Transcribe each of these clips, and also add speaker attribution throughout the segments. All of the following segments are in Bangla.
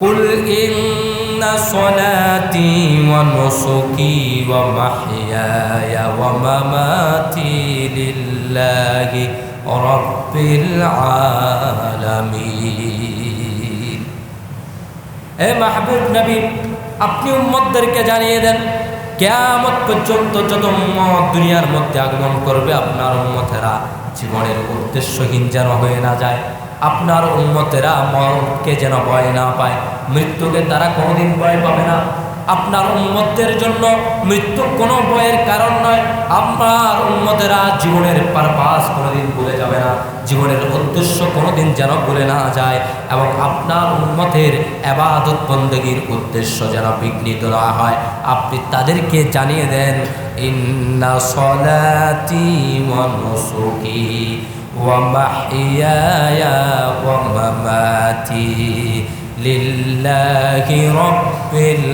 Speaker 1: قل إن صلاتي ونسكي ومحياي ومماتي لله رب العالمين। এ মাহবুব নবী, আপনি উম্মতদেরকে জানিয়ে দেন, কিয়ামত পর্যন্ত যত উম্মত দুনিয়ার মধ্যে আগমন করবে, আপনার উম্মতেরা জীবনের উদ্দেশ্যহীন যেন হয়ে না যায়। আপনার উম্মতেরা মরণকে যেন ভয় না পায়, মৃত্যুকে তারা কোনোদিন ভয় পাবে না। আপনার উম্মতদের জন্য মৃত্যু কোনো ভয়ের কারণ নয়। আপনার উম্মতেরা জীবনের পারপাস কোনোদিন ভুলে যাবে না, জীবনের উদ্দেশ্য কোনোদিন যেন ভুলে না যায়, এবং আপনার উম্মতের ইবাদত বন্দেগীর উদ্দেশ্য যেন বিঘ্নিত না হয়। আপনি তাদেরকে জানিয়ে দেন, ইন্না সলাতি ওয়া নুসুকি ওয়া মাহইয়ায়া ওয়া মামাতি লিল্লাহি রাব্বিল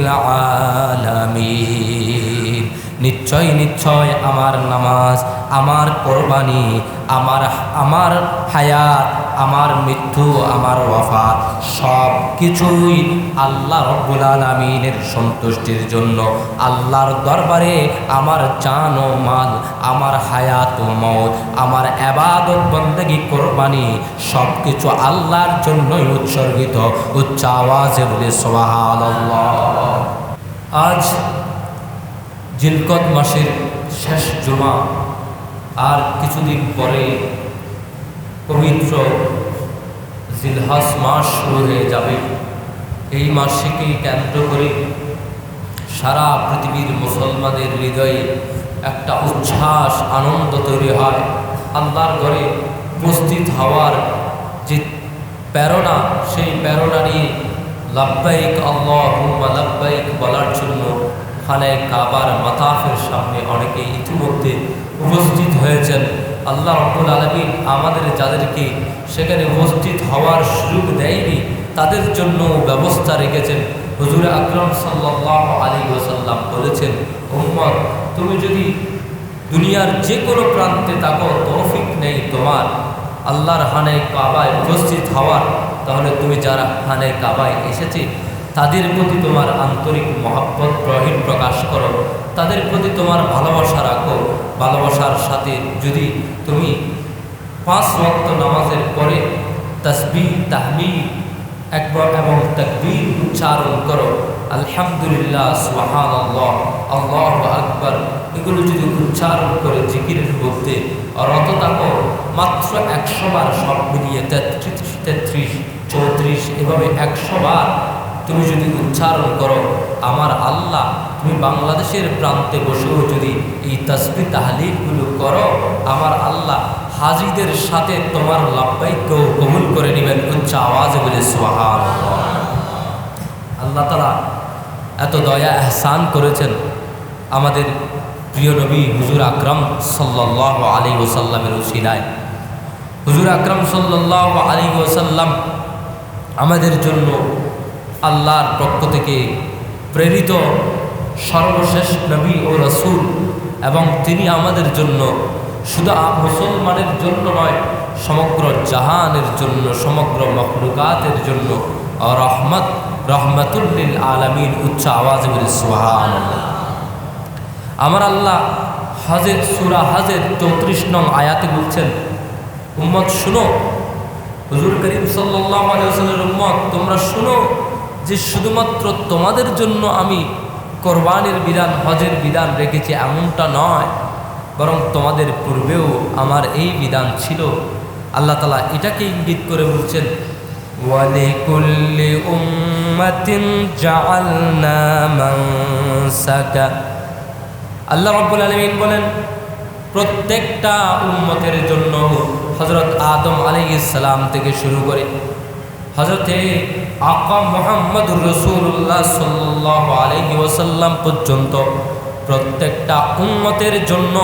Speaker 1: আলামিন। নিশ্চয় নিশ্চয় আমার নামাজ, আমার কোরবানি, আমার হায়াত, আমার মৃত্যু, আমার ওয়াফাত সব কিছুই আল্লাহ রব্বুল আলামিনের সন্তুষ্টির জন্য। আল্লাহর দরবারে আমার জান ও মাল, আমার হায়াত ও মওত, আমার ইবাদত বন্দেগী, কোরবানি সব কিছু আল্লাহর জন্যই উৎসর্গিত। উচ্চ আওয়াজে বলে সুবহানাল্লাহ। আজ জিলকদ মাসের শেষ জুমা, আর কিছুদিন পরে পবিত্র জিলহজ মাস শুরু হয়ে যাবে। এই মাসকে কেন্দ্র করে সারা পৃথিবীর মুসলমানদের হৃদয়ে একটা উচ্ছ্বাস, আনন্দ তৈরি হয়। আল্লাহর ঘরে উপস্থিত হওয়ার যে প্রেরণা, সেই প্রেরণা নিয়ে লাব্বাইক আল্লাহুম্মা লাব্বাইক বলার জন্য খানায়ে কাবার মাতাফের সামনে অনেকে ইতিমধ্যে উপস্থিত হয়েছেন। আল্লাহ রাব্বুল আলামিন আমাদের যাদেরকে সেখানে উপস্থিত হওয়ার সুযোগ দেয়নি, তাদের জন্য ব্যবস্থা রেখেছেন। হুজুর আকরাম সাল্লাল্লাহু আলাইহি ওয়াসাল্লাম বলেছেন, উম্মত, তুমি যদি দুনিয়ার যে কোনো প্রান্তে থাকো, তৌফিক নেই তোমার আল্লাহর খানায়ে কাবায় উপস্থিত হওয়ার, তাহলে তুমি যারা খানায়ে কাবায় এসেছে তাদের প্রতি তোমার আন্তরিক মহব্বত প্রকাশ করো, তাদের প্রতি তোমার ভালোবাসা রাখো। ভালোবাসার সাথে যদি তুমি 5 ওয়াক্ত নামাজের পরে তাসবিহ, তাহমিদ একবার এবং তাকবীর উচ্চারণ করো, আলহামদুলিল্লাহ, সুবহানাল্লাহ, আল্লাহু আকবার, এগুলো যদি উচ্চারণ করে জিকিরের মধ্যে রত থাকো, মাত্র 100 বার, সব মিলিয়ে 33, 34 এভাবে 100 বার তুমি যদি উচ্চারণ করো, আমার আল্লাহ, তুমি বাংলাদেশের প্রান্তে বসেও যদি এই তাসবিহ তাহলিলগুলো করো, আমার আল্লাহ হাজিদের সাথে তোমার লাব্বাইককেও কবুল করে নেবেন। উচ্চ আওয়াজে বলে সুবহানাল্লাহ। আল্লাহ তাআলা এত দয়া এহসান করেছেন আমাদের প্রিয় নবী হুজুর আকরাম সাল্লাল্লাহু আলাইহি ওয়াসাল্লামের উসিলায়। হুজুর আকরাম সাল্লাল্লাহু আলাইহি ওয়াসাল্লাম আমাদের জন্য আল্লাহর পক্ষ থেকে প্রেরিত সর্বশেষ নবী ও রাসূল, এবং তিনি আমাদের জন্য শুধু মুসলমানের জন্য নয়, সমগ্র জাহানের জন্য, সমগ্র মখলুকাতের জন্য রহমাতুল লিল আলামিন। উচ্চ আওয়াজে বলে সুবহানাল্লাহ। আমার আল্লাহ সূরা হজের 34 নং আয়াতে বলছেন, উম্মত শুনো, হুজুর করিম সাল্লাল্লাহু আলাইহি ওয়াসাল্লামের উম্মত, তোমরা শুনো যে শুধুমাত্র তোমাদের জন্য আমি কোরবানির বিধান, হজের বিধান রেখেছি এমনটা নয়, বরং তোমাদের পূর্বেও আমার এই বিধান ছিল। আল্লাহ তাআলা এটাকে ইঙ্গিত করে বলছেন, ওয়ালিকুল্লি উম্মাতিন জাআলনা মানসাকা। আল্লাহ রাব্বুল আলামিন বলেন, প্রত্যেকটা উম্মতের জন্য হযরত আদম আলাইহিস সালাম থেকে শুরু করে হযরতে আকা মুহাম্মদুর রাসূলুল্লাহ সাল্লাল্লাহু আলাইহি ওয়াসাল্লাম পর্যন্ত প্রত্যেকটা উম্মতের জন্য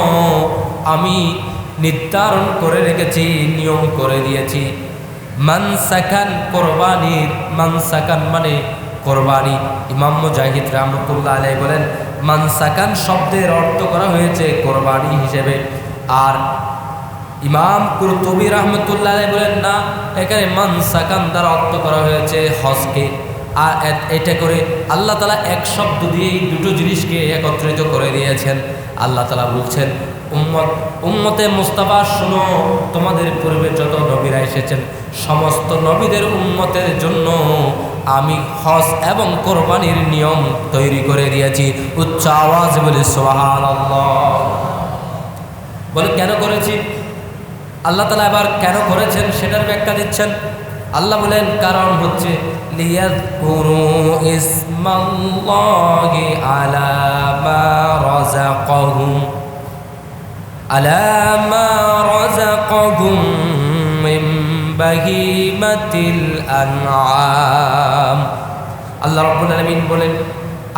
Speaker 1: আমি নির্ধারণ করে রেখেছি, নিয়ম করে দিয়েছি। মানসাকান, কোরবানির মানসাকান মানে কোরবানি। ইমাম মুজাহিদ রাহমাতুল্লাহ আলাইহি বলেন, মানসাকান শব্দের অর্থ করা হয়েছে কোরবানি হিসেবে। আর ইমাম কুরতুবী রাহমাতুল্লাহ আলাইহি বলেন, না, এখানে মানসাকান দ্বারা অর্থ করা হয়েছে হজকে। আর এটা করে আল্লাহ তাআলা এক শব্দ দিয়ে দুটো জিনিসকে একত্রিত করে দিয়েছেন। আল্লাহ তাআলা বলছেন, উম্মতে মুস্তাফা শোনো, তোমাদের পূর্বে যত নবীরা এসেছেন সমস্ত নবীদের উম্মতের জন্য আমি হজ এবং কোরবানির নিয়ম তৈরি করে দিয়েছি। উচ্চ আওয়াজ বলে সুবহানাল্লাহ। বলে কেন করেছি? আল্লাহ তাআলা এবার কেন করেছেন সেটার ব্যাখ্যা দিচ্ছেন। আল্লাহ বলেন কারণ হচ্ছে লিয়াযকুরু ইসমাল্লাহি আলা মা রাযাকাহুম মিন বাহিমাতিল আনআম। আল্লাহ রাব্বুল আলামিন বলেন,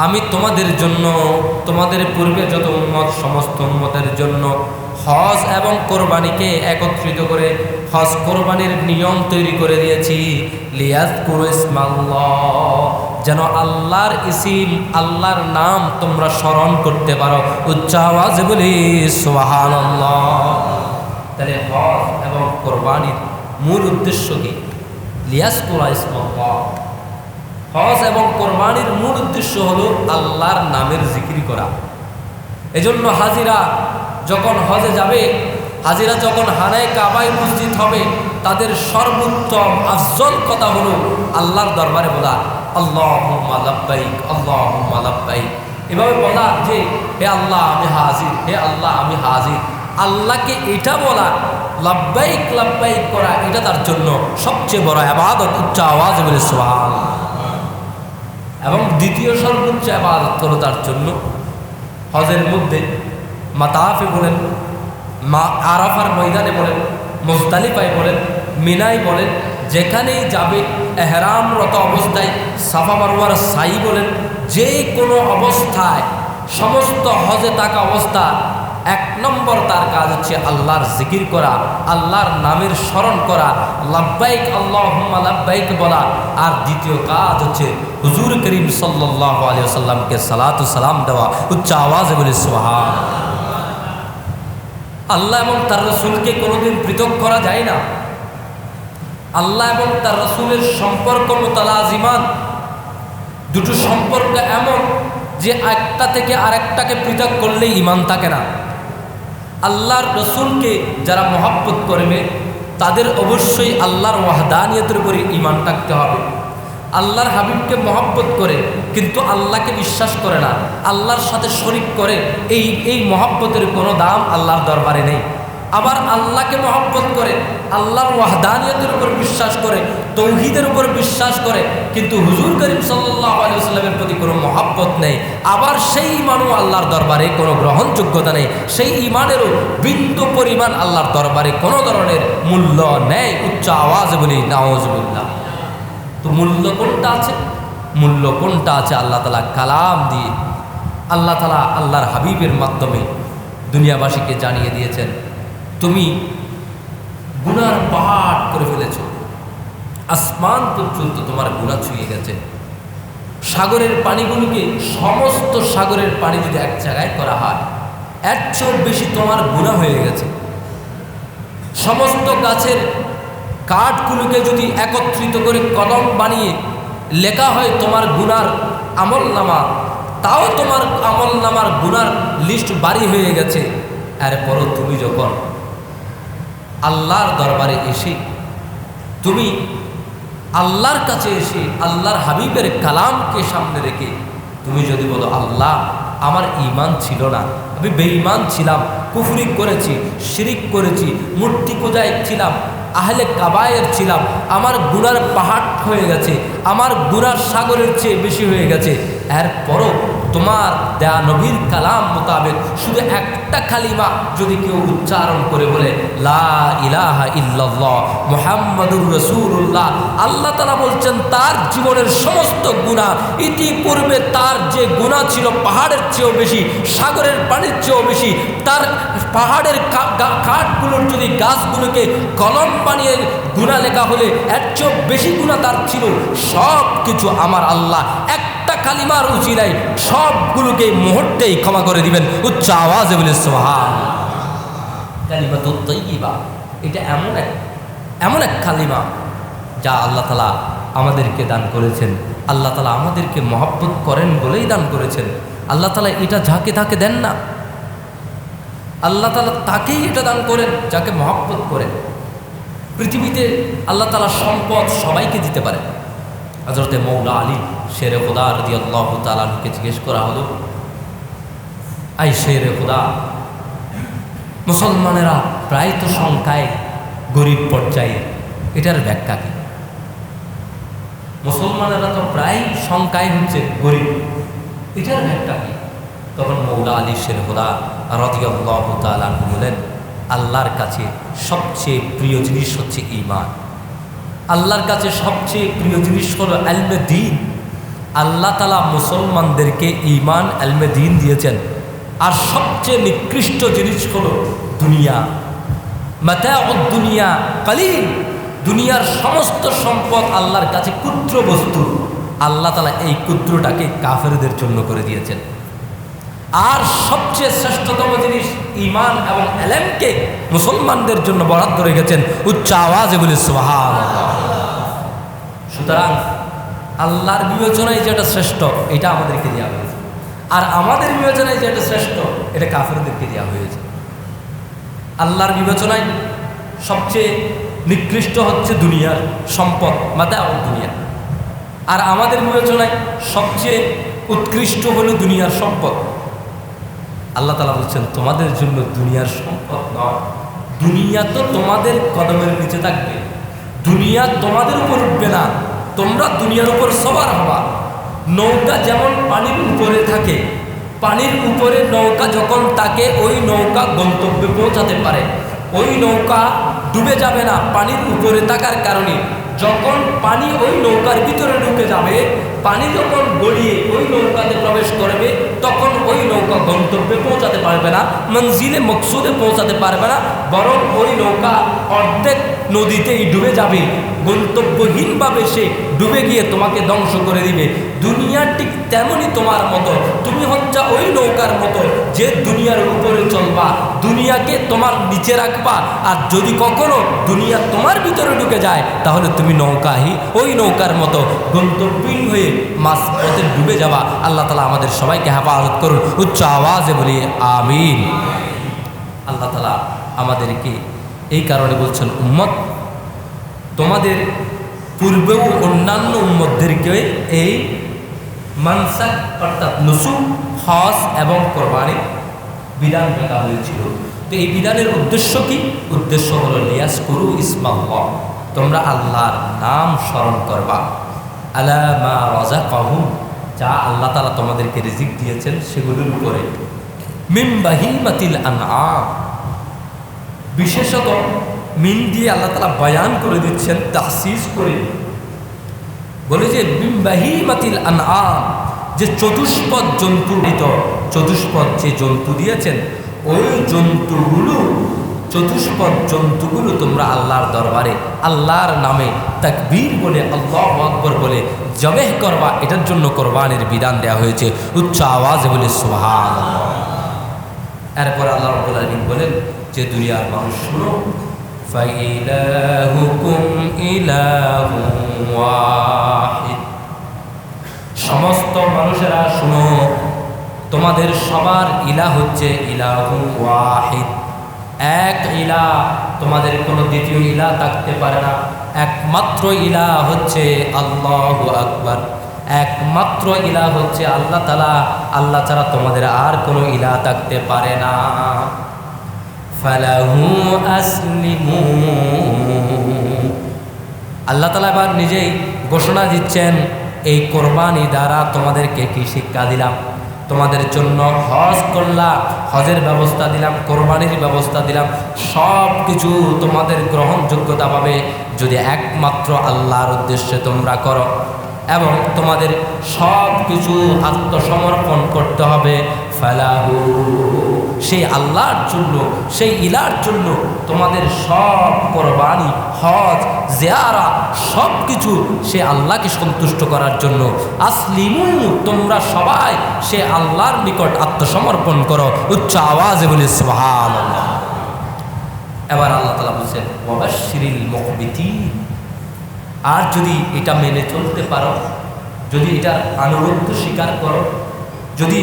Speaker 1: আমি তোমাদের জন্য, তোমাদের পূর্বে যত উম্মত সমস্ত উম্মতের জন্য হজ এবং কোরবানিকে একত্রিত করে হজ কোরবানির নিয়ম তৈরি করে দিয়েছি। লিয়াযকুরু ইসমাল্লাহ, যেন আল্লাহর ইসিম, আল্লাহর নাম তোমরা স্মরণ করতে পারো। উচ্চ আওয়াজে বলি সুবহানাল্লাহ। তাহলে হজ এবং কোরবানির মূল উদ্দেশ্য কি? লিয়াযকুরু ইসমাল্লাহ। হজ এবং কোরবানির মূল উদ্দেশ্য হলো আল্লাহর নামের জিকির করা। এজন্য হাজিরা যখন হজে যাবে, হাজিরা যখন হানায় কাবায় উপস্থিত হবে, তাদের সর্বোত্তম আফজল কথা হলো আল্লাহর দরবারে বলা আল্লাহুম্মা লাব্বাইক, আল্লাহুম্মা লাব্বাইক। এভাবে বলা যে হে আল্লাহ আমি হাজির, হে আল্লাহ আমি হাজির। আল্লাহকে এটা বলা, লাব্বাইক লাব্বাইক করা, এটা তার জন্য সবচেয়ে বড় ইবাদত। উচ্চ আওয়াজে বলে সুবহানাল্লাহ। এবং দ্বিতীয় সর্বোচ্চ ইবাদত হলো তার জন্য হজের মধ্যে মাতাফে বলেন, আরাফার ময়দানে বলেন, মুজদালিফায় বলেন, মিনায় বলেন, যেখানেই যাবে এহরামরত অবস্থায় সাফা মারওয়ার সাই বলেন, যে কোনো অবস্থায় সমস্ত হজে থাকা অবস্থা এক নম্বর তার কাজ হচ্ছে আল্লাহর জিকির করা, আল্লাহর নামের স্মরণ করা, লাব্বাইক আল্লাহুম্মা লাব্বাইক বলা। আর দ্বিতীয় কাজ হচ্ছে হুজুর করিম সাল্লাল্লাহু আলাইহি ওয়াসাল্লামকে সালাতু সালাম দেওয়া। উচ্চ আওয়াজে বলে সুবহানাল্লাহ। আল্লাহ এবং তার রাসূলকে কোনোদিন পৃথক করা যায় না। আল্লাহ এবং তার রাসূলের সম্পর্ক মুতালাজিমান, দুটো সম্পর্ক এমন যে একটা থেকে আরেকটাকে পৃথক করলেই ঈমান থাকে না। আল্লাহর রাসূলকে যারা মহব্বত করবে তাদের অবশ্যই আল্লাহর ওয়াহদানিয়তের উপরে ঈমান থাকতে হবে। আল্লাহর হাবিবকে মহব্বত করে কিন্তু আল্লাহকে বিশ্বাস করে না, আল্লাহর সাথে শরীক করে, এই মহব্বতের কোনো দাম আল্লাহর দরবারে নেই। আবার আল্লাহকে মহব্বত করে, আল্লাহর ওয়াহদানিয়তের উপর বিশ্বাস করে, তৌহিদের উপর বিশ্বাস করে, কিন্তু হুজুর করিম সাল্লাল্লাহু আলাইহি ওয়াসাল্লামের প্রতি কোনো মহব্বত নেই। আবার সেই ঈমানও আল্লাহর দরবারে কোনো গ্রহণযোগ্যতা নেই, সেই ঈমানেরও বিন্দু পরিমাণ আল্লাহর দরবারে কোনো ধরনের মূল্য নেই। উচ্চ আওয়াজে বলি নাউজুবিল্লাহ। তো মূল্য কোনটা আছে? মূল্য কোনটা আছে? আল্লাহ তাআলা কালাম দিয়ে, আল্লাহ তাআলা আল্লাহর হাবিবের মাধ্যমে দুনিয়াবাসীকে জানিয়ে দিয়েছেন, তুমি গুনার পাহাড় করে ফেলেছ, আসমান পর্যন্ত তোমার গুনাহ ছুঁয়ে গেছে। সাগরের পানিগুলোকে, সমস্ত সাগরের পানি যদি এক জায়গায় করা হয়, এর চেয়েও বেশি তোমার গুনাহ হয়ে গেছে। সমস্ত গাছের কাঠগুলোকে যদি একত্রিত করে কলম বানিয়ে লেখা হয় তোমার গুনার আমলনামা, তাও তোমার আমলনামার গুনার লিস্ট ভারী হয়ে গেছে। এরপরও তুমি যখন আল্লাহর দরবারে এসে, তুমি আল্লাহর কাছে এসে আল্লাহর হাবিবের কালামকে সামনে রেখে তুমি যদি বলো আল্লাহ আমার ঈমান ছিল না, আমি বেঈমান ছিলাম, কুফরি করেছি, শিরিক করেছি, মূর্তি পূজায় ছিলাম, আহলে কাবায়ের ছিলাম, আমার গুনার পাহাড় হয়ে গেছে, আমার গুনার সাগরের চেয়ে বেশি হয়ে গেছে, এরপরও তোমার দেয়া নবীর কালাম মোতাবেক শুধু একটা কালিমা যদি কেউ উচ্চারণ করে বলে লা ইলাহা ইল্লাল্লাহ মুহাম্মাদুর রাসূলুল্লাহ, আল্লাহ তাআলা বলছেন তার জীবনের সমস্ত গুনাহ, ইতিপূর্বে তার যে গুনাহ ছিল পাহাড়ের চেয়েও বেশি, সাগরের পানির চেয়েও বেশি, তার পাহাড়ের কাঠগুলোর যদি গাছগুলোকে কলম বানিয়ে গুনাহ লেখা হলে এর চেয়েও বেশি গুনাহ তার ছিল, সব কিছু আমার আল্লাহ একটা কালিমার উচিলায় সবগুলোকে মুহূর্তেই ক্ষমা করে দিবেন। উচ্চ আওয়াজে বলে সুবহানাল্লাহ। কালিমাতুত তাইয়্যিবা, এটা এমন এক কালিমা যা আল্লাহ তাআলা আমাদেরকে দান করেছেন। আল্লাহ তাআলা আমাদেরকে মহব্বত করেন বলেই দান করেছেন। আল্লাহ তাআলা এটা যাকে তাকে দেন না, আল্লাহ তাআলা তাকেই এটা দান করেন যাকে মহব্বত করেন। পৃথিবীতে আল্লাহ তাআলা সম্পদ সবাইকে দিতে পারেন। হযরতে মৌলা আলী শেরে খুদা রাদিয়াল্লাহু তাআলা আনহুকে জিজ্ঞেস করা হলো, আই শেরে খুদা, মুসলমানেরা প্রায় তো সংখ্যায় গরিব পর্যায়ে, এটার ব্যাখ্যা কি? মুসলমানেরা তো প্রায় সংখ্যায় হচ্ছে গরিব, এটার ব্যাখ্যা কি? তখন মৌলা আলী শেরে খুদা রাদিয়াল্লাহু তাআলা আনহু বলেন, আল্লাহর কাছে সবচেয়ে প্রিয় জিনিস হচ্ছে ঈমান। আল্লাহর কাছে সবচেয়ে প্রিয় জিনিস হলো ইলমে দ্বীন। আল্লাহ তাআলা মুসলমানদেরকে ঈমান ইলমে দ্বীন দিয়েছেন। আর সবচেয়ে নিকৃষ্ট জিনিস হলো দুনিয়া। মাতাউদ দুনিয়া কালিল, দুনিয়ার সমস্ত সম্পদ আল্লাহর কাছে ক্ষুদ্র বস্তু। আল্লাহ তাআলা এই ক্ষুদ্রটাকে কাফেরদের জন্য করে দিয়েছেন। আর সবচেয়ে শ্রেষ্ঠতম জিনিস ঈমান এবং ইলমকে মুসলমানদের জন্য বরাদ্দ রেখেছেন। উচ্চ আওয়াজে বলি সুবহানাল্লাহ। সুতরাং আল্লাহর বিবেচনায় যেটা শ্রেষ্ঠ এটা আমাদেরকে দেওয়া হয়েছে, আর আমাদের বিবেচনায় যেটা শ্রেষ্ঠ এটা কাফেরদেরকে দেওয়া হয়েছে। আল্লাহর বিবেচনায় সবচেয়ে নিকৃষ্ট হচ্ছে দুনিয়ার সম্পদ, মাতাউদ দুনিয়া, আর আমাদের বিবেচনায় সবচেয়ে উৎকৃষ্ট হলো দুনিয়ার সম্পদ। আল্লাহ তাআলা বলছেন, তোমাদের জন্য দুনিয়ার সম্পদ নয়, দুনিয়া তো তোমাদের কদমের নিচে থাকবে, দুনিয়া তোমাদের উপর উঠবে না, তোমরা দুনিয়ার উপর সওয়ার হবা। নৌকা যেমন পানির উপরে থাকে, পানির উপরে নৌকা যখন থাকে ওই নৌকা গন্তব্যে পৌঁছাতে পারে, ওই নৌকা ডুবে যাবে না পানির উপরে থাকার কারণে। যখন পানি ওই নৌকার ভিতরে ঢুকে যাবে, পানি যখন গড়িয়ে ওই নৌকাতে প্রবেশ করবে, তখন ওই নৌকা গন্তব্যে পৌঁছাতে পারবে না, মঞ্জিলে মকসুদে পৌঁছাতে পারবে না, বরং ওই নৌকা অর্ধেক নদীতেই ডুবে যাবে, গন্তব্যহীনভাবে সে ডুবে গিয়ে তোমাকে ধ্বংস করে দিবে। দুনিয়া ঠিক তেমনই তোমার মতো, তুমি হচ্ছে ওই নৌকার মতো যে দুনিয়ার উপরে চলবা, দুনিয়াকে তোমার নিচে রাখবা। আর যদি কখনো দুনিয়া তোমার ভিতরে ঢুকে যায় তাহলে তুমি নৌকাহি ওই নৌকার মতো গন্তব্যহীন হয়ে মাঝপথে ডুবে যাবা। আল্লাহ তাআলা আমাদের সবাইকে হেফাজত করুন। উচ্চ আওয়াজে বলি আমিন। আল্লাহ তাআলা আমাদেরকে এই কারণে বলছেন, উম্মত তোমাদের পূর্বেও অন্যান্য উম্মতদেরকে এই মানসাক অর্থাৎ নুসুক, হজ এবং কোরবানির বিধান দেওয়া হয়েছিল। তো এই বিধানের উদ্দেশ্য কি? উদ্দেশ্য হলো লিয়াজকুরু ইসমাল্লাহ, তোমরা আল্লাহর নাম স্মরণ করবা, আলা মা রাযাকাহুম, যা আল্লাহ তাআলা তোমাদেরকে রিজিক দিয়েছেন সেগুলোর উপরে, মিন বাহিমাতিল আনআম, বিশেষত মিন দিয়ে আল্লাহ তাআলা বয়ান করে দিচ্ছেন, তাখসিস করে বলে যে মিন বাহিমাতিল আনআম, যে চতুষ্পদ জন্তু, চতুষ্পদ যে জন্তু দিয়েছেন ওই জন্তুগুলো, চতুষ্পদ জন্তুগুলো তোমরা আল্লাহর দরবারে আল্লাহর নামে তাকবীর বলে আল্লাহু আকবার বলে জবেহ করবা। এটার জন্য কোরবানির বিধান দেওয়া হয়েছে। উচ্চ আওয়াজে বলে সুবহানাল্লাহ। এরপর আল্লাহ রাব্বুল আলামিন বলেন যে দুনিয়ার মানুষ শুনো, ফাইলাহুকুম ইলাহুন ওয়াহিদ, সমস্ত মানুষেরা শুনো, তোমাদের সবার ইলাহ হচ্ছে ইলাহুন ওয়াহিদ, এক ইলাহ, তোমাদের কোনো দ্বিতীয় ইলাহ থাকতে পারে না। একমাত্র ইলাহ হচ্ছে আল্লাহু আকবার, একমাত্র ইলাহ হচ্ছে আল্লাহ তাআলা, আল্লাহ ছাড়া তোমাদের আর কোনো ইলাহ থাকতে পারে না। ফালাহু আসলিমু, আল্লাহ তাআলা এবার নিজেই ঘোষণা দিচ্ছেন, এই কোরবানি দ্বারা তোমাদেরকে কি শিক্ষা দিলাম, তোমাদের জন্য হজ করলাম, হজের ব্যবস্থা দিলাম, কোরবানির ব্যবস্থা দিলাম, সব কিছু তোমাদের গ্রহণযোগ্যতা পাবে যদি একমাত্র আল্লাহর উদ্দেশ্যে তোমরা করো, এবং তোমাদের সব কিছু আত্মসমর্পণ করতে হবে। ফালাহু, সেই আল্লাহর জন্য, সেই ইলার জন্য তোমাদের সব কোরবানি, হজ, জিয়ারা সব কিছু সে আল্লাহকে সন্তুষ্ট করার জন্য। আসলিমু, তোমরা সবাই সে আল্লাহর নিকট আত্মসমর্পণ করো। উচ্চ আওয়াজে বলি সুবহানাল্লাহ। এবার আল্লাহ তাআলা বলছেন, ওয়াবাশশিরিল মুখবিতিন, আর যদি এটা মেনে চলতে পারো, যদি এটার আনুগত্য স্বীকার করো, যদি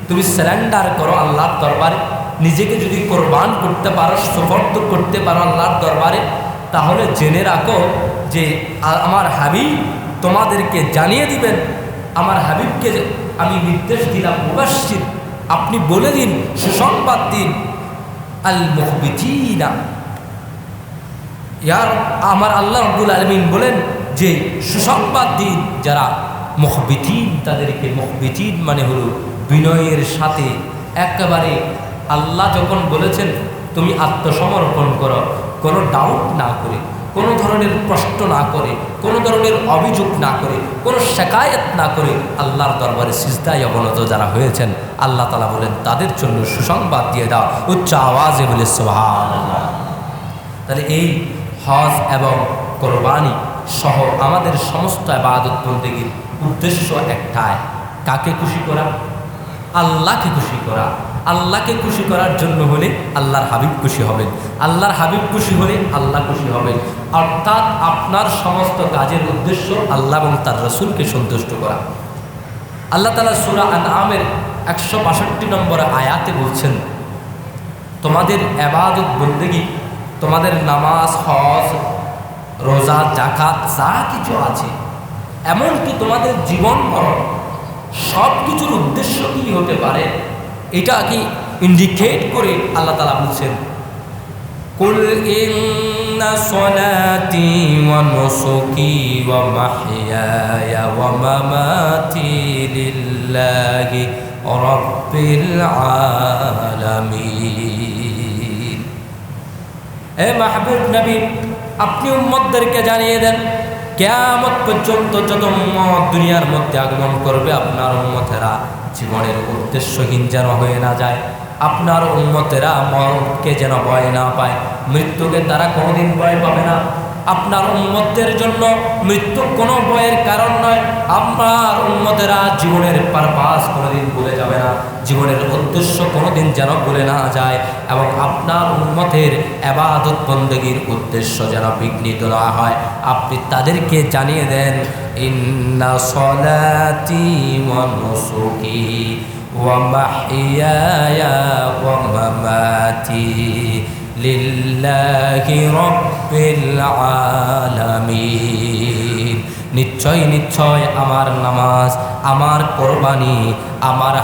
Speaker 1: তুমি সারেন্ডার করো আল্লাহর দরবারে, নিজেকে যদি কোরবান করতে পারো, সুপর্দ করতে পারো আল্লাহর দরবারে, তাহলে জেনে রাখো যে আমার হাবিব তোমাদেরকে জানিয়ে দিবেন। আমার হাবিবকে আমি নির্দেশ দিলাম, মুবাশশির, আপনি বলে দিন, সুসংবাদ দিন, আল মুখবিতিনা, ইয়ার আমার আল্লাহ রাব্বুল আলামিন বলেন যে সুসংবাদ দিন যারা মুখবিতিন, তাদেরকে মুখবিতিন মানে হলো বিনয়ের সাথে একেবারে। আল্লাহ যখন বলেছেন তুমি আত্মসমর্পণ করো, কোনো ডাউট না করে, কোনো ধরনের প্রশ্ন না করে, কোনো ধরনের অভিযোগ না করে, কোনো শেকায়ত না করে আল্লাহর দরবারে সিজদায় অবনত যারা হয়েছেন, আল্লাহ তাআলা বলেন তাদের জন্য সুসংবাদ দিয়ে দাও, উচ্চ আওয়াজে বলে সুবহানাল্লাহ। তাহলে এই হজ এবং কোরবানি সহ আমাদের সমস্ত ইবাদত বন্দেগীর উদ্দেশ্য একটাই, কাকে খুশি করা? আল্লাহকে খুশি করা। আল্লাহকে খুশি করার জন্য হলে আল্লাহর হাবিব খুশি হবেন, আল্লাহর হাবিব খুশি হলে আল্লাহ খুশি হবেন। অর্থাৎ আপনার সমস্ত কাজের উদ্দেশ্য আল্লাহ এবং তার রাসূলকে সন্তুষ্ট করা। আল্লাহ তাআলা সূরা আনআমের 162 নম্বর আয়াতে বলছেন, তোমাদের ইবাদত বন্দেগী, তোমাদের নামাজ, হজ, রোজা, যাকাত যা কিছু আছে, এমনকি তোমাদের জীবন মরণ, সব কিছুর উদ্দেশ্য কি হতে পারে এটা কি ইন্ডিকেট করে আল্লাহ তাআলা বলছেন, কুল ইন্না সলাতি ওয়া নুসুকি ওয়া মাহইয়ায়া ওয়া মামাতি লিল্লাহি রাব্বিল আলামিন। এ মাহবুব নবী, আপনি উম্মতদেরকে জানিয়ে দেন, কিয়ামত পর্যন্ত যত উম্মত দুনিয়ার মধ্যে আগমন করবে, আপনার উম্মতেরা জীবনের উদ্দেশ্যহীন যেন হয়ে না যায়, আপনার উম্মতেরা মরণকে যেন ভয় না পায়, মৃত্যুকে তারা কোনোদিন ভয় পাবে না। আপনার উম্মতদের জন্য মৃত্যু কোনো ভয়ের কারণ নয়। আপনার উম্মতেরা জীবনের পারপাস কোনোদিন ভুলে যাবে না, জীবনের উদ্দেশ্য কোনোদিন যেন ভুলে না যায়, এবং আপনার উম্মতের ইবাদত বন্দেগীর উদ্দেশ্য যেন বিঘ্নিত না হয়। আপনি তাদেরকে জানিয়ে দেন, ইন্না সলাতি ওয়া নুসুকি ওয়া মাহইয়ায়া ওয়া মামাতি লিল্লাহি রাব্বিল আলামিন। নিশ্চয় নিশ্চয় আমার নামাজ, আমার কোরবানি, আমার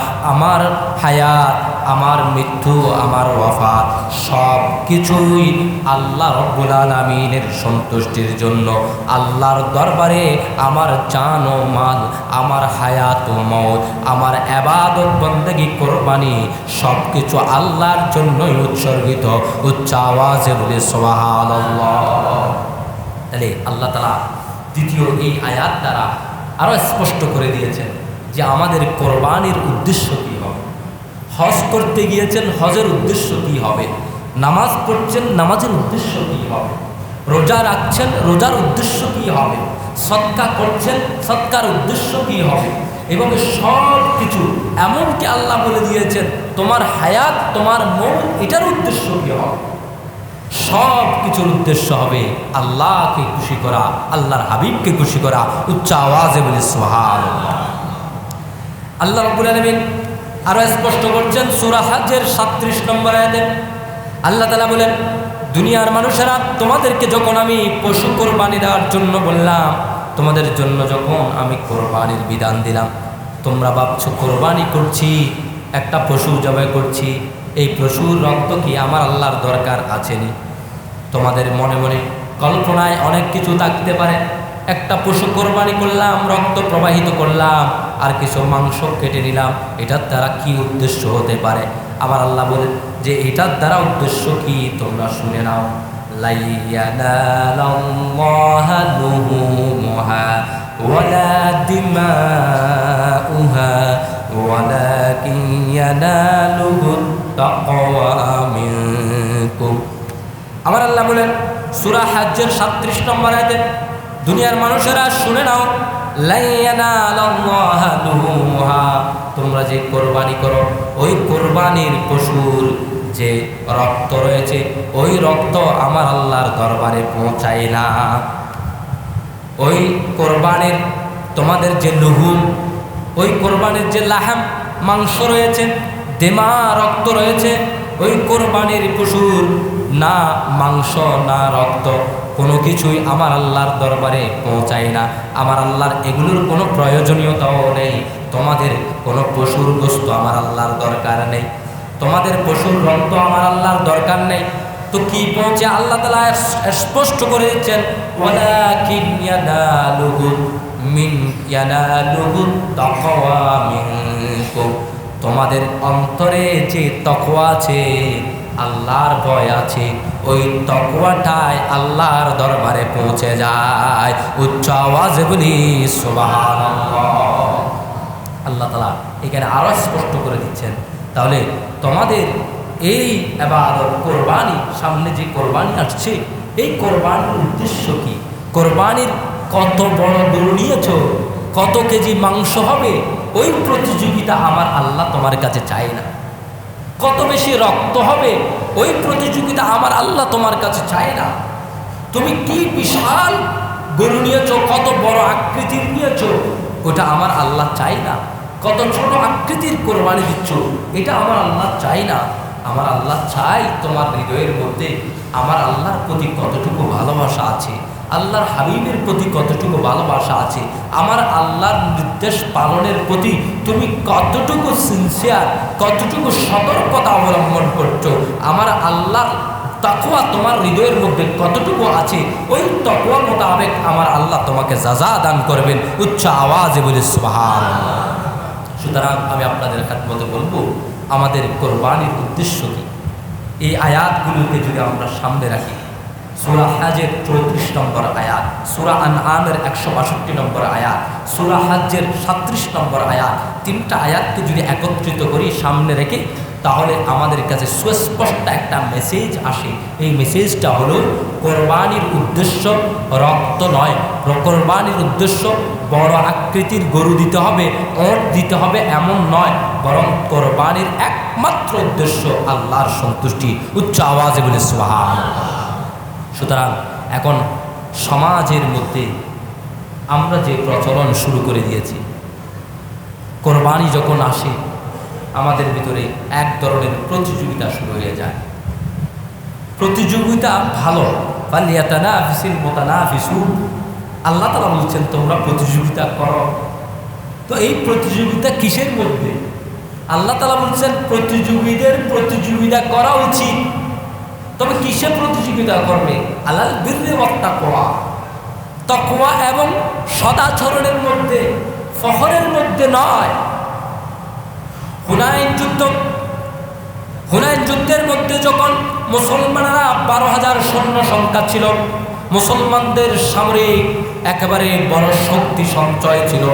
Speaker 1: হায়াত, আমার মৃত্যু, আমার ওয়াফাত সব কিছুই আল্লাহ রাব্বুল আলামিনের সন্তুষ্টির জন্য। আল্লাহর দরবারে আমার জান ও মাল, আমার হায়াত ও মওত, আমার ইবাদত বন্দেগী, কোরবানি সব কিছু আল্লাহর জন্যই উৎসর্গিত। উচ্চ আওয়াজে বলে সুবহানাল্লাহ। তাহলে আল্লাহ তাআলা দ্বিতীয় এই আয়াত দ্বারা আরও স্পষ্ট করে দিয়েছেন যে আমাদের কোরবানির উদ্দেশ্য কী হবে, হজ করতে গিয়েছেন, হজের উদ্দেশ্য কী হবে, নামাজ পড়ছেন, নামাজের উদ্দেশ্য কী হবে, রোজা রাখছেন, রোজার উদ্দেশ্য কী হবে, সদকা করছেন, সদকার উদ্দেশ্য কী হবে, এবং সব কিছু এমনকি আল্লাহ বলে দিয়েছেন তোমার হায়াত, তোমার মন, এটার উদ্দেশ্য কী হবে। সব কিছুর উদ্দেশ্য হবে আল্লাহকে খুশি করা, আল্লাহর হাবিবকে খুশি করা। উচ্চ আওয়াজে বলি সুবহানাল্লাহ। আল্লাহ রাব্বুল আলামিন আরো স্পষ্ট করছেন সূরা হজের 37 নম্বর আয়াতে আল্লাহ তাআলা বলেন, দুনিয়ার মানুষেরা তোমাদেরকে যখন আমি পশু কোরবানি দেওয়ার জন্য বললাম, তোমাদের জন্য যখন আমি কোরবানির বিধান দিলাম, তোমরা ভাবছো কোরবানি করছি, একটা পশু জবাই করছি, এই পশুর রক্ত কি আমার আল্লাহর দরকার আছেনি? তোমাদের মনে মনে কল্পনায় অনেক কিছু থাকতে পারে। একটা পশু কোরবানি করলাম, রক্ত প্রবাহিত করলাম, আর কিছু মাংস কেটে নিলাম, এটার দ্বারা কি উদ্দেশ্য হতে পারে? আমার আল্লাহ বলেন যে এটার দ্বারা উদ্দেশ্য কি তোমরা শুনে নাও। লা ইয়ানালাল্লাহু লুহুমুহা ওয়ালা দিমাউহা ওয়ালাকিন ইয়ানালুহু তাকওয়া মিনকুম। আমার আল্লাহ বলেন সূরা হজ্জের 37 নম্বর আয়াতে, দুনিয়ার মানুষেরা শুনে নাও, লা ইয়ানালাল্লাহু লুহুমুহা, তোমরা যে কোরবানি করো, ওই কোরবানির পশুর যে রক্ত রয়েছে, ওই রক্ত আমার আল্লাহর দরবারে পৌঁছায় না। ওই কোরবানির তোমাদের যে লুহুম, ওই কোরবানির যে লাহাম মাংস রয়েছে, দেমা রক্ত রয়েছে, ওই কোরবানির পশুর না মাংস না রক্ত কোনো কিছুই আমার আল্লাহর দরবারে পৌঁছায় না। আমার আল্লাহর এগুলোর কোনো প্রয়োজনীয়তাও নেই। তোমাদের কোনো পশুর গোশত আমার আল্লাহর দরকার নেই, তোমাদের পশুর রক্ত আমার আল্লাহর দরকার নেই। তো কি পৌঁছে? আল্লাহ তাআলা স্পষ্ট করে দিচ্ছেন, ওয়ালাকিন ইয়ানালুহু তাকওয়া মিনকুম। তোমাদের অন্তরে যে তাকওয়া আছে, আল্লাহর ভয় আছে, ওই তাকওয়াটাই আল্লাহর দরবারে পৌঁছে যায়। উচ্চ আওয়াজে বলি সুবহানাল্লাহ। আল্লাহ তাআলা এখানে আরো স্পষ্ট করে দিচ্ছেন, তাহলে তোমাদের এই ইবাদত কোরবানি, সামনে যে কোরবানি আসছে, এই কোরবানির উদ্দেশ্য কি? কোরবানির কত বড় গরু নিয়েছো, কত কেজি মাংস হবে, ওই প্রতিযোগিতা আমার আল্লাহ তোমার কাছে চায় না। কত বেশি রক্ত হবে, ওই প্রতিযোগিতা আমার আল্লাহ তোমার কাছে চায় না। তুমি কি বিশাল গরু নিয়েছো, কত বড় আকৃতির নিয়েছো, ওটা আমার আল্লাহ চাই না। কত ছোট আকৃতির কোরবানি দিচ্ছ, এটা আমার আল্লাহ চাই না। আমার আল্লাহ চাই তোমার হৃদয়ের মধ্যে আমার আল্লাহর প্রতি কতটুকু ভালোবাসা আছে, আল্লাহর হাবিবের প্রতি কতটুকু ভালোবাসা আছে, আমার আল্লাহর নির্দেশ পালনের প্রতি তুমি কতটুকু সিনসিয়ার, কতটুকু সতর্কতা অবলম্বন করছো, আমার আল্লাহর তাকওয়া তোমার হৃদয়ের মধ্যে কতটুকু আছে, ওই তাকওয়া মোতাবেক আমার আল্লাহ তোমাকে যাজা দান করবেন। উচ্চ আওয়াজে বলি সুবহানাল্লাহ। সুতরাং আমি আপনাদের মধ্যে বলবো, আমাদের কোরবানির উদ্দেশ্য কি? এই আয়াতগুলোকে যদি আমরা সামনে রাখি, সূরা হাজের 34 নম্বর আয়াত, সূরা আনআমের 162 নম্বর আয়াত, সূরা হাজ্জের 37 নম্বর আয়াত, তিনটা আয়াতকে যদি একত্রিত করি সামনে রেখে, তাহলে আমাদের কাছে সুস্পষ্ট একটা মেসেজ আসে। এই মেসেজটা হলো, কোরবানির উদ্দেশ্য রক্ত নয়, কোরবানির উদ্দেশ্য বড় আকৃতির গরু দিতে হবে, ওট দিতে হবে এমন নয়, বরং কোরবানির একমাত্র উদ্দেশ্য আল্লাহর সন্তুষ্টি। উচ্চ আওয়াজে বলে সুবহানাল্লাহ। সুতরাং এখন সমাজের মধ্যে আমরা যে প্রচলন শুরু করে দিয়েছি, কোরবানি যখন আসে আমাদের ভিতরে এক ধরনের প্রতিযোগিতা শুরু হয়ে যায়। প্রতিযোগিতা ভালো, ফালিয়াতানাফিসিল মুতানাফিসুন। আল্লাহ তাআলা বলছেন তোমরা প্রতিযোগিতা করো। তো এই প্রতিযোগিতা কিসের মধ্যে? আল্লাহ তাআলা বলছেন প্রতিযোগীদের প্রতিযোগিতা করা উচিত। তবে কিসে প্রতিযোগিতা করবে? আলাল বিররি ওয়াত তাকওয়া, তাকওয়া এবং সদাচরণের মধ্যে, ফখরের মধ্যে নয়। হুনাইন যুদ্ধের মধ্যে যখন মুসলমানেরা 12,000 সৈন্য সংখ্যা ছিল, মুসলমানদের সামরিক একেবারে বড় শক্তি সঞ্চয় ছিল,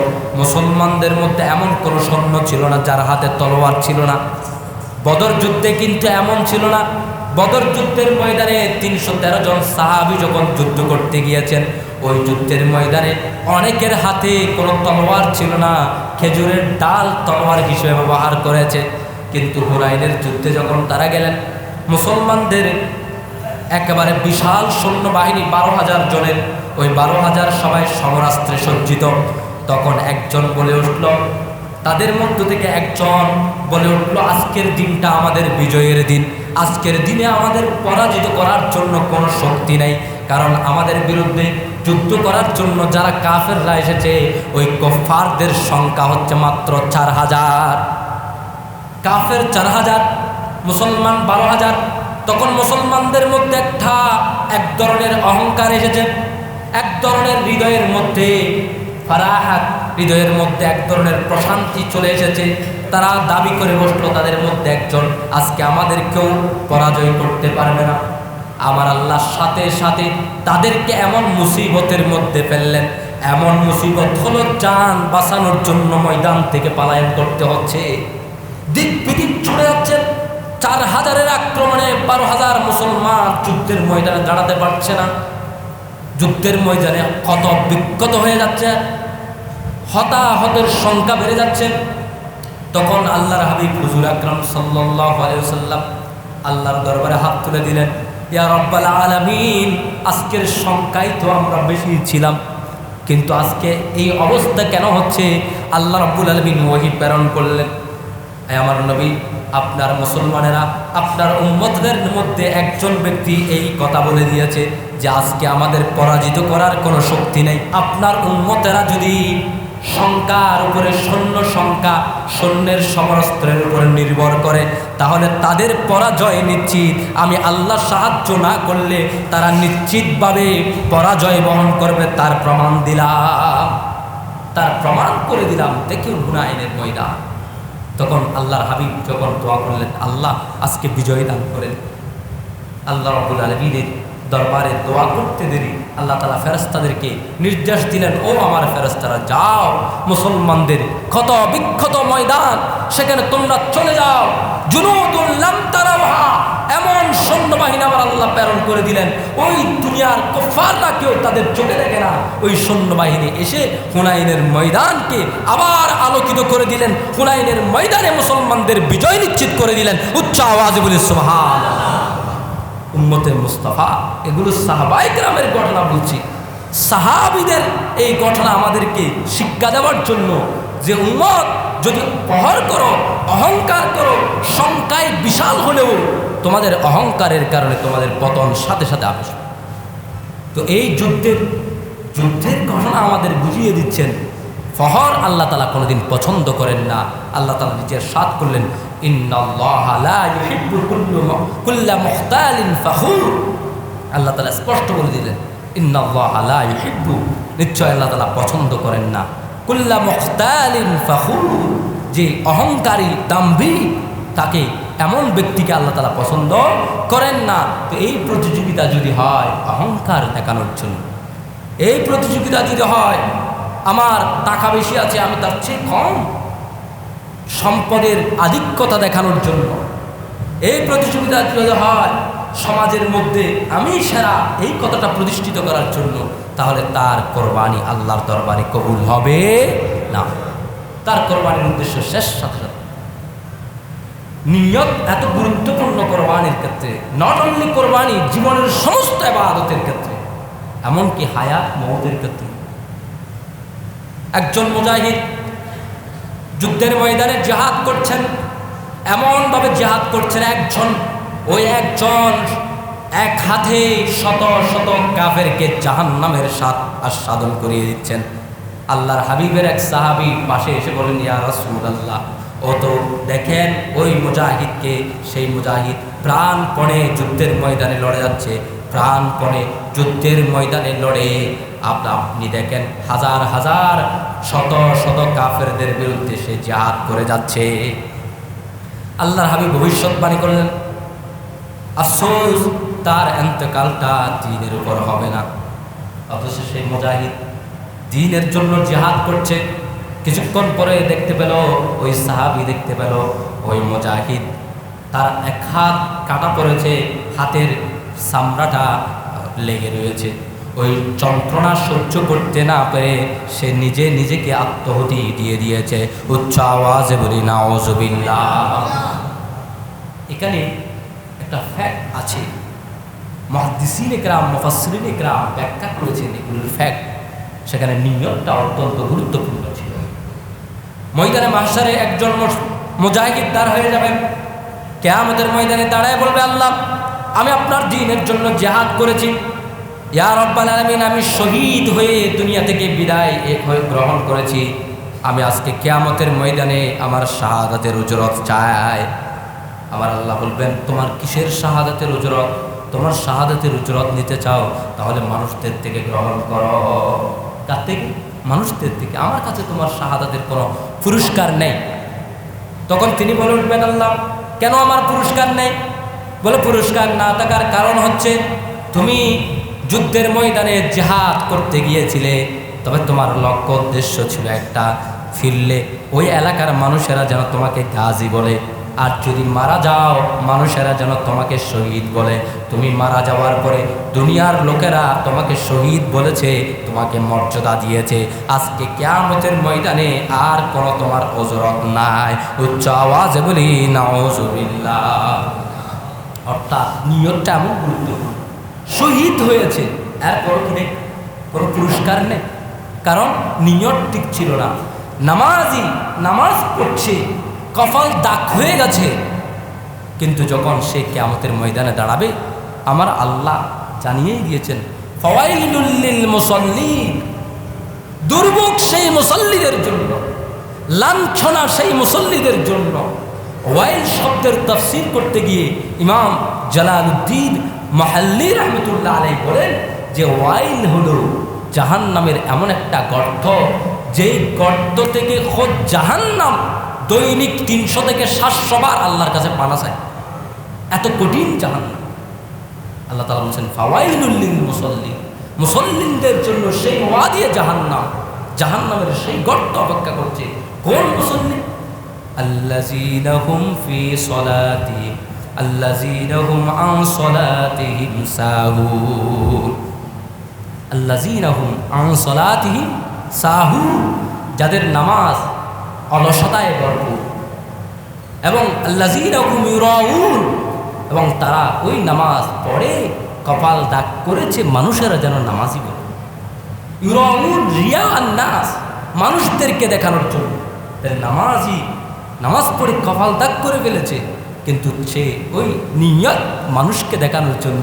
Speaker 1: মুসলমানদের মধ্যে এমন কোনো সৈন্য ছিল না যার হাতে তলোয়ার ছিল না। বদর যুদ্ধে কিন্তু এমন ছিল না। বদর যুদ্ধের ময়দানে 313 জন সাহাবী যখন যুদ্ধ করতে গিয়েছেন, ওই যুদ্ধের ময়দানে অনেকের হাতে কোনো তলোয়ার ছিল না, খেজুরের ডাল তলোয়ার হিসেবে ব্যবহার করেছে। কিন্তু হুনাইনের যুদ্ধে যখন তারা গেলেন, মুসলমানদের একেবারে বিশাল সৈন্যবাহিনী 12,000 জনের, ওই 12,000 সবাই সমরাস্ত্রে সজ্জিত। তখন একজন বলে উঠল, তাদের মধ্য থেকে একজন বলে উঠল, আজকের দিনটা আমাদের বিজয়ের দিন, আজকের দিনে আমাদের পরাজিত করার জন্য কোনো শক্তি নেই, কারণ আমাদের বিরুদ্ধে যুদ্ধ করার জন্য যারা কাফেররা এসেছে, ওই কুফফারদের সংখ্যা হচ্ছে মাত্র 4,000। কাফের 4,000, মুসলমান 12,000। তখন মুসলমানদের মধ্যে এক ধরনের অহংকার এসেছে, এক ধরনের হৃদয়ের মধ্যে ফারাহাত, হৃদয়ের মধ্যে এক ধরনের প্রশান্তি চলে এসেছে। তারা দাবি করে বসলো তাদের মধ্যে একজন, আজকে আমাদের কেউ পরাজয় করতে পারবে না। আমার আল্লাহ সাথে সাথে তাদেরকে এমন মুসিবতের মধ্যে ফেললেন, এমন মুসিবত হলো জান বাঁচানোর জন্য ময়দান থেকে পলায়ন করতে হচ্ছে। দিক বিদিক ছুড়ে যাচ্ছে। 4,000-এর আক্রমণে 12,000 মুসলমান যুদ্ধের ময়দানে দাঁড়াতে পারছে না। যুদ্ধের ময়দানে কত বিক্ষত হয়ে যাচ্ছে, হতাহতের সংখ্যা বেড়ে যাচ্ছে। তখন আল্লাহর হাবিব হুজুর আকরাম সাল্লাল্লাহু আলাইহি ওয়াসাল্লাম আল্লাহর দরবারে হাত তুলে দিলেন, ইয়া রাব্বাল আলামিন, আজকের সংখ্যায় তো আমরা বেশি ছিলাম, কিন্তু আজকে এই অবস্থা কেন হচ্ছে? আল্লাহ রাব্বুল আলামিন ওহী প্রেরণ করলেন, আমার নবী, আপনার মুসলমানেরা, আপনার উম্মতদের মধ্যে একজন ব্যক্তি এই কথা বলে দিয়েছে যে আজকে আমাদের পরাজিত করার কোনো শক্তি নেই। আপনার উম্মতেরা যদি সংখ্যার উপরে সৈন্যের সমরাস্ত্রের উপরে নির্ভর করে, তাহলে তাদের পরাজয় নিশ্চিত। আমি আল্লাহ সাহায্য না করলে তারা নিশ্চিতভাবে পরাজয় বহন করবে। তার প্রমাণ দিলাম, তার প্রমাণ করে দিলাম। দেখুন হুনাইনের ময়দান। তখন আল্লাহর হাবিব যখন দোয়া করলেন, আল্লাহ আজকে বিজয় দান করেন। আল্লাহ রাব্বুল আলামিনের দরবারে দোয়া করতে দেরি আল্লাহ তাআলা ফেরেশতাদেরকে নির্দেশ দিলেন, ও আমার ফেরেশতারা, যাও মুসলমানদের ক্ষত বিক্ষত ময়দান, সেখানে তোমরা চলে যাও। জুনুদুল লাম তারাহা, এমন সৈন্যবাহিনী আমার আল্লাহ প্রেরণ করে দিলেন, ওই দুনিয়ার কুফাররা কেউ তাদের চোখে দেখে না। ওই সৈন্যবাহিনী এসে হুনাইনের ময়দানকে আবার আলোকিত করে দিলেন। হুনাইনের ময়দানে মুসলমানদের বিজয় নিশ্চিত করে দিলেন। উচ্চ আওয়াজে বলি সুবহানাল্লাহ। উম্মতে মুস্তাফা, এগুলো সাহাবায়ে কেরামের ঘটনা বলছি। সাহাবীদের এই ঘটনা আমাদেরকে শিক্ষা দেওয়ার জন্য যে উম্মত যদি প্রহর করো, অহংকার করো, সংখ্যায় বিশাল হলেও তোমাদের অহংকারের কারণে তোমাদের পতন সাথে সাথে আসবে। তো এই যুদ্ধের ঘটনা আমাদের বুঝিয়ে দিচ্ছেন, ফহর আল্লাহ তাআলা কোনোদিন পছন্দ করেন না। আল্লাহ তাআলা নিজের সাথ করলেন, ইন্নাল্লাহা লা ইউহিব্বু কুল্লা মুখতালিন ফাখুর। আল্লাহ তাআলা স্পষ্ট বলে দিলেন, ইন্নাল্লাহা লা ইউহিব্বু, নিশ্চয় আল্লাহ তাআলা পছন্দ করেন না কুল্লা মুখতালিন ফাখুর, যে অহংকারী দাম্ভিক, তাকে এমন ব্যক্তিকে আল্লাহ তাআলা পছন্দ করেন না। তো এই প্রতিযোগিতা যদি হয় অহংকার দেখানোর জন্য, এই প্রতিযোগিতা যদি হয় আমার টাকা বেশি আছে, আমি তার চেয়ে কম, সম্পদের আধিক্যতা দেখানোর জন্য, এই প্রতিযোগিতা যদি হয় সমাজের মধ্যে আমি সেরা, এই কথাটা প্রতিষ্ঠিত করার জন্য, তাহলে তার কোরবানি আল্লাহর দরবারে কবুল হবে না। তার কোরবানির উদ্দেশ্য শেষ। সাথে সাথে নিয়ত এত গুরুত্বপূর্ণ কোরবানির ক্ষেত্রে, নট অনলি কোরবানি, জীবনের সমস্ত ইবাদতের ক্ষেত্রে, এমনকি হায়াত মওতের ক্ষেত্রে। একজন মুজাহিদ যুদ্ধের ময়দানে জিহাদ করছেন, এমনভাবে জিহাদ করছেন, একজন এক হাতে শত শত কাফেরকে জাহান্নামের স্বাদ আস্বাদন করিয়ে দিচ্ছেন। আল্লাহর হাবিবের এক সাহাবী পাশে এসে বলেন, ইয়া রাসূলুল্লাহ, ও তো দেখেন ওই মুজাহিদকে, সেই মুজাহিদ প্রাণপণে যুদ্ধের ময়দানে লড়ে যাচ্ছে, প্রাণপণে যুদ্ধের ময়দানে লড়ে আপনি দেখেন হাজার হাজার শত শত কাফেরদের বিরুদ্ধে সে জিহাদ করে যাচ্ছে। আল্লাহর হাবিব ভবিষ্যৎবাণী করলেন, আফসোস তার ইন্তেকালটা দ্বীনের উপর হবে না। অথচ সেই মুজাহিদ দ্বীনের জন্য জিহাদ করছে। কিছুক্ষণ পরে দেখতে পেল, ওই সাহাবী দেখতে পেল ওই মুজাহিদ তার এক হাত কাটা পড়েছে, হাতের চামড়াটা লেগে রয়েছে। ওই যন্ত্রণা সহ্য করতে না পেরে সে নিজেকে আত্মহতি দিয়ে দিয়েছে। উচ্চ আওয়াজে বলি নাউজুবিল্লাহ। এখানে একটা ফ্যাক্ট আছে, মুহাদ্দিসিনে কেরাম, মুফাসসিরিনে কেরাম ব্যাখ্যা করেছেন এগুলোর ফ্যাক্ট। সেখানে নিয়তটা অত্যন্ত গুরুত্বপূর্ণ ছিল। ময়দানে মাহশারে একজন মুজাহিদ দাঁড় হয়ে যাবেন, কিয়ামতের ময়দানে দাঁড়ায় বলবে, আল্লাহ আমি আপনার দ্বীনের জন্য জিহাদ করেছি, ইয়া রাব্বাল আলামিন, আমি শহীদ হয়ে দুনিয়া থেকে বিদায় গ্রহণ করেছি, আমি আজকে কিয়ামতের ময়দানে আমার শাহাদাতের উজরত চাই। আমার আল্লাহ বলবেন, তোমার কিসের শাহাদাতের উজরত? তোমার শাহাদাতের উজরত নিতে চাও, তাহলে মানুষদের থেকে গ্রহণ করো। কার থেকে? মানুষদের থেকে। আমার কাছে তোমার শাহাদাতের কোনো পুরস্কার নেই। তখন তিনি বলে উঠবেন, আল্লাহ কেন আমার পুরস্কার নেই? বলে, পুরস্কার না থাকার কারণ হচ্ছে তুমি যুদ্ধের ময়দানে জিহাদ করতে গিয়েছিলে, তবে তোমার লক্ষ্য উদ্দেশ্য ছিল একটা, ফিরলে ওই এলাকার মানুষেরা যেন তোমাকে গাজী বলে, আর যদি মারা যাও মানুষেরা যেন তোমাকে শহীদ বলে। তুমি মারা যাওয়ার পরে দুনিয়ার লোকেরা তোমাকে শহীদ বলেছে, তোমাকে মর্যাদা দিয়েছে। আজকে কিয়ামতের ময়দানে আর কোনো তোমার ওজরত নাই। উচ্চ আওয়াজে বলি নাউজুবিল্লাহ। অর্থাৎ নিয়তটা এমন গুরুত্বপূর্ণ। শহীদ হয়েছে, এরপর কি নেই? কোনো পুরস্কার নেই। কারণ নিয়ত ঠিক ছিল না। নামাজি নামাজ পড়ছে, কপাল দাগ হয়ে গেছে, কিন্তু যখন সে কিয়ামতের ময়দানে দাঁড়াবে আমার আল্লাহ জানিয়েই দিয়েছেন ফাওয়াইলুল লিল মুসাল্লিন, দুর্ভোগ সেই মুসাল্লিদের জন্য, লাঞ্ছনা সেই মুসাল্লিদের জন্য। ওয়াইল শব্দের তাফসীর করতে গিয়ে ইমাম জালালউদ্দিন মাহাল্লি রাহমাতুল্লাহ আলাইহি বলেন যে ওয়াইল হলো জাহান্নামের এমন একটা গর্ত, যেই গর্ত থেকে খোদ জাহান্নাম দৈনিক 300 থেকে 700 বার আল্লাহর কাছে পানা চায়, এত কঠিন জাহান্নাম। আল্লাহ তাআলা বলেন ফাওয়াইলুল লিল মুসাল্লিন, মুসাল্লিনদের জন্য সেই ওয়াদিয়ে জাহান্নাম, জাহান্নামের সেই গর্ত অপেক্ষা করছে। কোন মুসাল্লিন? আল্লাযীনা হুম ফি সলাতিহিম আল্লাযীনা হুম আন সলাতিহিম সাহুন, আল্লাযীনা হুম আন সলাতিহিম সাহুন, যাদের নামাজ অলসতায় ভরপুর, এবং আল্লাযীনা হুম ইউরাউন, এবং তারা ওই নামাজ পড়ে কপাল দাগ করেছে মানুষেরা যেন নামাজই বলে। ইউরাউন রিয়া আন নাস, মানুষদেরকে দেখানোর জন্য। নামাজি নামাজ পড়ে কপাল দাগ করে ফেলেছে, কিন্তু সে ওই নিয়ত মানুষকে দেখানোর জন্য,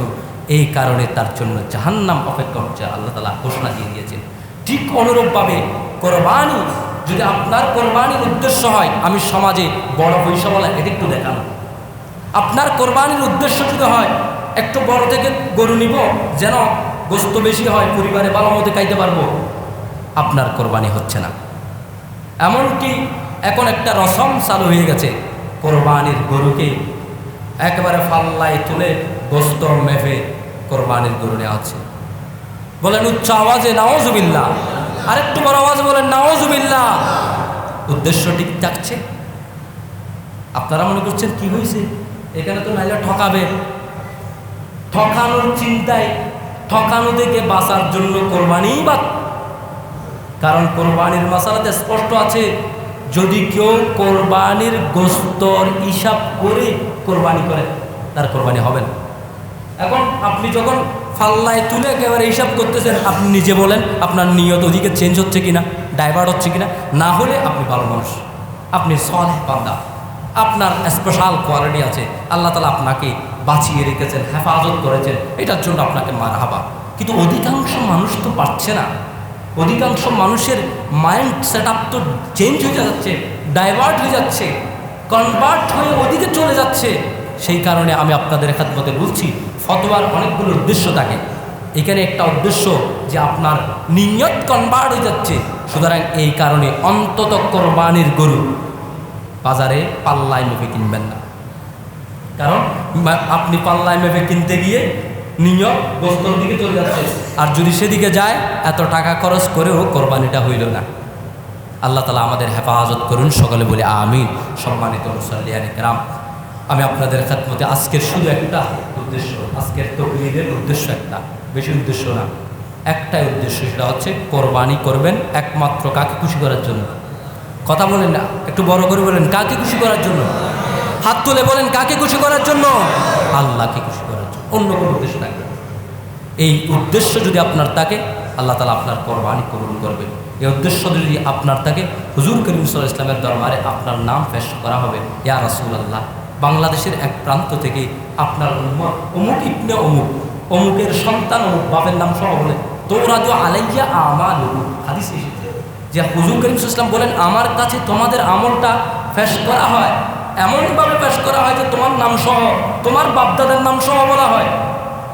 Speaker 1: এই কারণে তার জন্য জাহান্নাম অপেক্ষা হচ্ছে। আল্লাহ তাআলা ঘোষণা দিয়ে দিয়েছেন। ঠিক অনুরূপভাবে কোরবানি, যদি আপনার কোরবানির উদ্দেশ্য হয় আমি সমাজে বড় পয়সা বলা, এটা একটু দেখানো। আপনার কোরবানির উদ্দেশ্য যদি হয় একটু বড় থেকে গরু নিব যেন গোস্ত বেশি হয়, পরিবারে ভালো মতো খাইতে পারবো, আপনার কোরবানি হচ্ছে না। এমনকি এখন একটা রসম চালু হয়ে গেছে, কোরবানির গরুকে একেবারে ফাল্লায় তুলে গোস্ত মেপে কোরবানির গরু নেওয়া হচ্ছে। বলেন উচ্চ আওয়াজে নাউজুবিল্লাহ, আরেকটু বড় আওয়াজে বলেন নাউজুবিল্লাহ। উদ্দেশ্য ঠিক থাকছে? আপনারা মনে করছেন কি হয়েছে, এখানে তো নাইলে ঠকাবে, ঠকানোর চিন্তায়, ঠকানো থেকে বাঁচার জন্য কোরবানিই বাদ। কারণ কোরবানির মাসালাতে স্পষ্ট আছে, যদি কেউ কোরবানির গোস্তর হিসাব করে কোরবানি করে তার কোরবানি হবে না। এখন আপনি যখন ফাল্লায় তুলে একেবারে হিসাব করতেছেন, আপনি নিজে বলেন আপনার নিয়ত ওদিকে চেঞ্জ হচ্ছে কিনা, ডাইভার্ট হচ্ছে কিনা। না হলে আপনি ভালো মানুষ, আপনি সালেহ বান্দা, আপনার স্পেশাল কোয়ালিটি আছে, আল্লাহ তাআলা আপনাকে বাঁচিয়ে রেখেছেন, হেফাজত করেছেন, এটার জন্য আপনাকে মারহাবা। কিন্তু অধিকাংশ মানুষ তো পারছে না, অধিকাংশ মানুষের মাইন্ড সেট আপ তো চেঞ্জ হয়ে যাচ্ছে, ডাইভার্ট হয়ে যাচ্ছে, কনভার্ট হয়ে ওদিকে চলে যাচ্ছে। সেই কারণে আমি আপনাদের খেদমতে বলছি, ফতোয়ার অনেকগুলো উদ্দেশ্য থাকে, এখানে একটা উদ্দেশ্য যে আপনার নিয়ত কনভার্ট হয়ে যাচ্ছে। সুতরাং এই কারণে অন্তত কোরবানির গরু বাজারে পাল্লায় মেপে কিনবেন না, কারণ আপনি পাল্লায় মেপে কিনতে গিয়ে নিয়ত গোস্তর দিকে চলে যাচ্ছে, আর যদি সেদিকে যায় এত টাকা খরচ করেও কোরবানিটা হইল না। আল্লাহ তাআলা আমাদের হেফাজত করুন, সকলে বলে আমিন। সম্মানিত মুসল্লিয়ানে কেরাম, আমি আপনাদের খেদমতে আজকের শুধু একটা উদ্দেশ্য, আজকের তকলিদের উদ্দেশ্য একটা, বেশি উদ্দেশ্য না, একটাই উদ্দেশ্য, সেটা হচ্ছে কোরবানি করবেন একমাত্র কাকে খুশি করার জন্য। কথা বলেন না, একটু বড় করে বলেন, কাকে খুশি করার জন্য? হাত তুলে বলেন, কাকে খুশি করার জন্য? আল্লাহকে খুশি করার জন্য, অন্য কোনো উদ্দেশ্য থাকবে। এই উদ্দেশ্য যদি আপনার থাকে, আল্লাহ তাআলা আপনার কোরবানি কবুল করবে। এই উদ্দেশ্য যদি আপনার থাকে, হুজুর করিম সাল্লাল্লাহু আলাইহি ওয়াসাল্লামের দরবারে আপনার নাম পেশ করা হবে, ইয়া রাসূলুল্লাহ, বাংলাদেশের এক প্রান্ত থেকে আপনার উম্মত অমুক ইবনে অমুক, অমুকের সন্তান অমুক, বাপের নাম সহ বলে দৌরাদু আলাইয়া আমালুহু, হাদিস এসেছে যে হুজুর করিম সাল্লাল্লাহু আলাইহি ওয়াসাল্লাম বলেন, আমার কাছে তোমাদের আমলটা পেশ করা হয়, এমনভাবে পেশ করা হয় যে তোমার নাম সহ, তোমার বাপদাদার নাম সহ বলা হয়,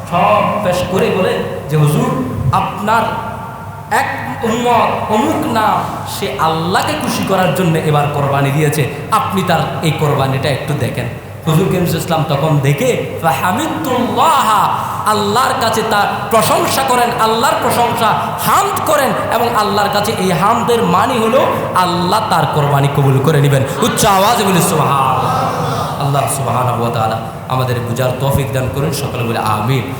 Speaker 1: সব পেশ করে বলে যে হুজুর আপনার এক উম্মত অমুক নাম, সে আল্লাহকে খুশি করার জন্য এবার কোরবানি দিয়েছে, আপনি তার এই কোরবানিটা একটু দেখেন। হুজুর করিম সাল্লাল্লাহু আলাইহি ওয়াসাল্লাম তখন দেখে ফাহামিদুল্লাহ, আল্লাহর কাছে তার প্রশংসা করেন, আল্লাহর প্রশংসা হামদ করেন, এবং আল্লাহর কাছে এই হামদের মানে হলো আল্লাহ তার কোরবানি কবুল করে নেবেন। উচ্চ আওয়াজে বলি সুবহানাল্লাহ। আল্লাহ সুবহানাহু ওয়া তাআলা আমাদের বুঝার তৌফিক দান করুন, সকলে বলে আমিন।